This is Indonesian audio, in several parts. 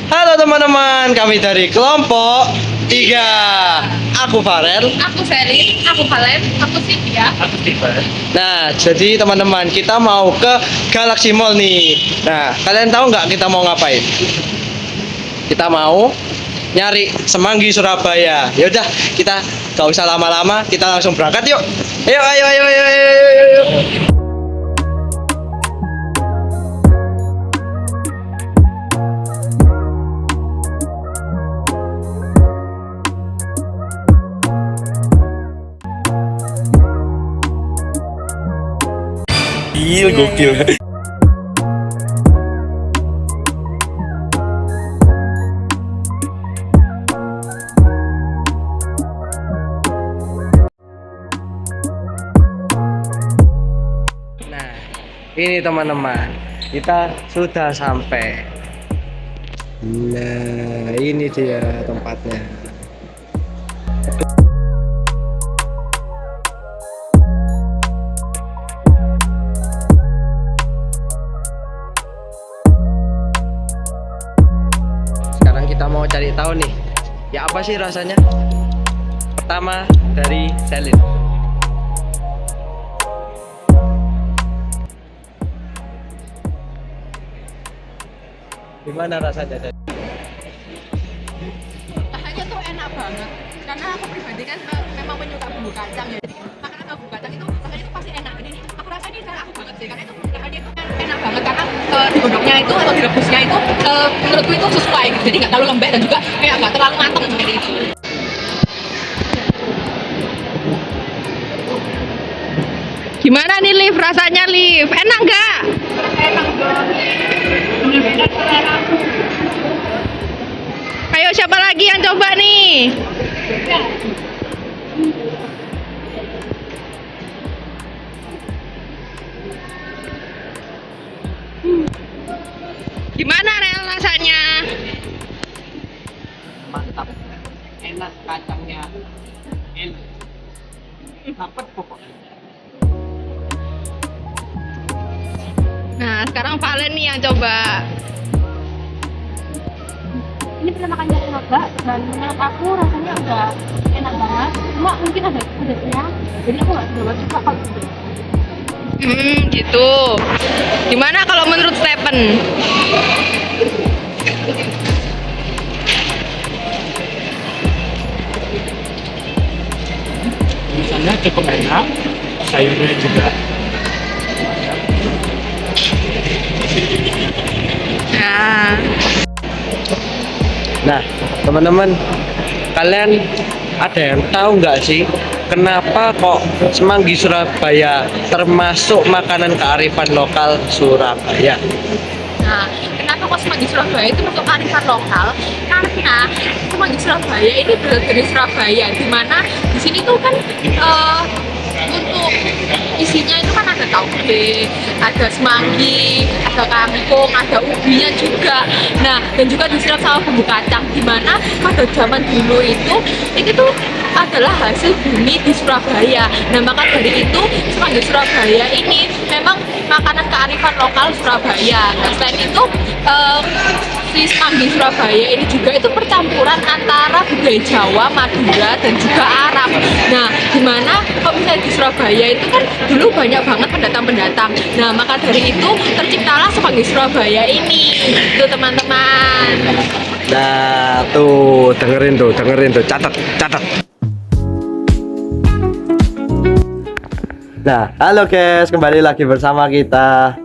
Halo teman-teman, kami dari kelompok 3. Aku Farel. Aku Selin, aku Valen, aku Cynthia. Nah, jadi teman-teman, kita mau ke Galaxy Mall nih. Nah, kalian tahu nggak kita mau ngapain? Kita mau nyari Semanggi Surabaya. Yaudah, kita nggak usah lama-lama, kita langsung berangkat yuk. Ayo, ayo, ayo, ayo, ayo, ayo, ayo. Gokil. Nah, ini teman-teman, kita sudah sampai. Nah, ini dia tempatnya. Sekarang kita mau cari tahu nih, ya apa sih rasanya? Pertama dari Selin. Gimana rasanya? Rasanya tuh enak banget. Karena aku pribadi kan memang penyuka bumbu kacang ya. Jadi makanan bumbu kacang itu rasanya itu pasti enak. Jadi aku rasa ini cara aku banget sih. Karena itu rasanya itu enak banget karena digodoknya itu atau direbusnya itu menurutku itu sesuai. Jadi nggak terlalu lembek dan juga kayak nggak terlalu matang seperti itu. Gimana nih Liv rasanya Liv? Enak nggak? Enak banget. Benar-benar selera. Ayo siapa lagi yang coba nih? Gimana Rel rasanya? Mantap, enak kacangnya, enak, dapet pokoknya. Nah sekarang Valen nih yang coba. Ini pertama kali aku nyoba dan menurut aku rasanya udah enak banget, cuma mungkin ada pedasnya jadi aku nggak terlalu suka kalau pedas. Gitu. Gimana kalau menurut Stephen? Misalnya cukup enak, sayurnya juga. Nah, teman-teman, kalian ada yang tahu nggak sih kenapa kok Semanggi Surabaya termasuk makanan kearifan lokal Surabaya? Nah, kenapa kok Semanggi Surabaya itu masuk kearifan lokal? Karena Semanggi Surabaya ini berasal dari Surabaya, di mana di sini tuh kan untuk isinya itu kan ada tauge, ada semanggi, ada kangkung, ada ubinya juga. Nah, dan juga disiram sama bumbu kacang, di mana pada zaman dulu itu tuh adalah hasil bumi di Surabaya. Nah, maka dari itu Semanggi Surabaya ini memang makanan kearifan lokal Surabaya. Nah, selain itu si Semanggi Surabaya ini juga itu percampuran antara budaya Jawa, Madura, dan juga Arab. Nah, dimana kalau misalnya di Surabaya itu kan dulu banyak banget pendatang-pendatang. Nah, maka dari itu terciptalah Semanggi Surabaya ini. Itu teman-teman. Nah, tuh dengerin tuh, catat. Nah, halo guys, kembali lagi bersama kita.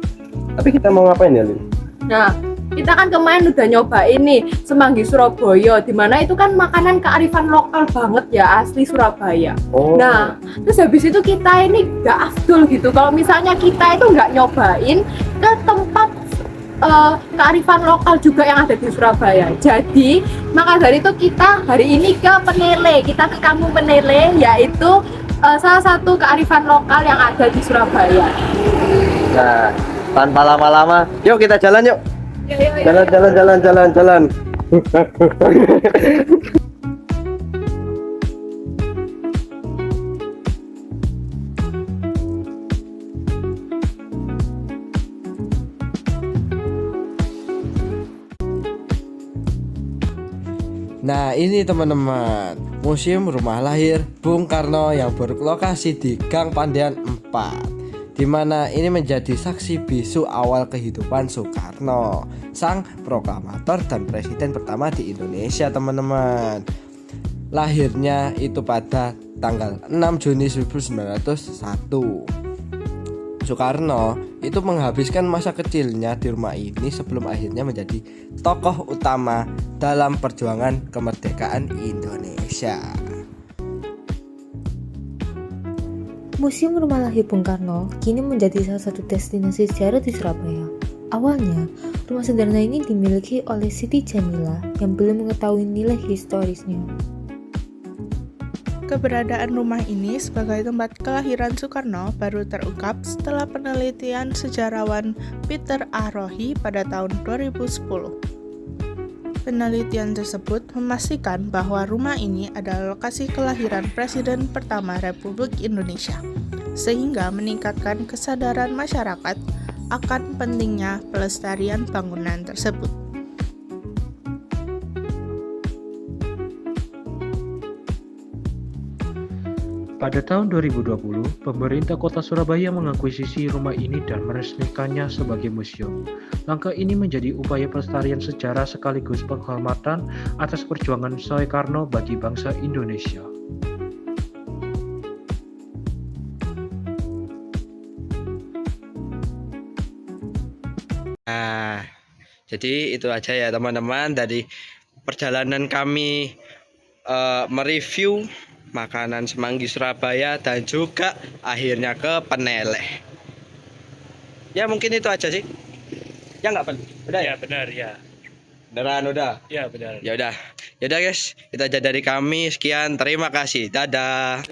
Tapi kita mau ngapain ya, Lin? Nah, kita kan kemarin udah nyoba ini Semanggi Surabaya, dimana itu kan makanan kearifan lokal banget ya, asli Surabaya. Oh. Nah, terus habis itu kita ini gak afdol gitu kalau misalnya kita itu nggak nyobain ke tempat kearifan lokal juga yang ada di Surabaya. Jadi maka dari itu kita hari ini ke Penele, kita ke Kampung Penele, yaitu salah satu kearifan lokal yang ada di Surabaya. Nah, tanpa lama-lama, yuk kita jalan yuk. Jalan. Nah ini teman-teman, Museum Rumah Lahir Bung Karno yang berlokasi di Gang Pandean 4, di mana ini menjadi saksi bisu awal kehidupan Soekarno, sang proklamator dan presiden pertama di Indonesia teman-teman. Lahirnya itu pada tanggal 6 Juni 1901. Soekarno itu menghabiskan masa kecilnya di rumah ini sebelum akhirnya menjadi tokoh utama dalam perjuangan kemerdekaan Indonesia. Museum Rumah Lahir Bung Karno kini menjadi salah satu destinasi sejarah di Surabaya. Awalnya, rumah sederhana ini dimiliki oleh Siti Jamila yang belum mengetahui nilai historisnya. Keberadaan rumah ini sebagai tempat kelahiran Soekarno baru terungkap setelah penelitian sejarawan Peter A. Rohi pada tahun 2010. Penelitian tersebut memastikan bahwa rumah ini adalah lokasi kelahiran Presiden pertama Republik Indonesia, sehingga meningkatkan kesadaran masyarakat akan pentingnya pelestarian bangunan tersebut. Pada tahun 2020, pemerintah kota Surabaya mengakuisisi rumah ini dan meresmikannya sebagai museum. Langkah ini menjadi upaya pelestarian sejarah sekaligus penghormatan atas perjuangan Soekarno bagi bangsa Indonesia. Nah, jadi itu aja ya teman-teman dari perjalanan kami mereview makanan Semanggi Surabaya dan juga akhirnya ke Peneleh. Ya mungkin itu aja sih. Ya nggak perlu. Udah ya? Ya benar ya. Beneran udah. Ya benar. Ya udah. Ya udah guys, itu aja dari kami. Sekian, terima kasih. Dadah.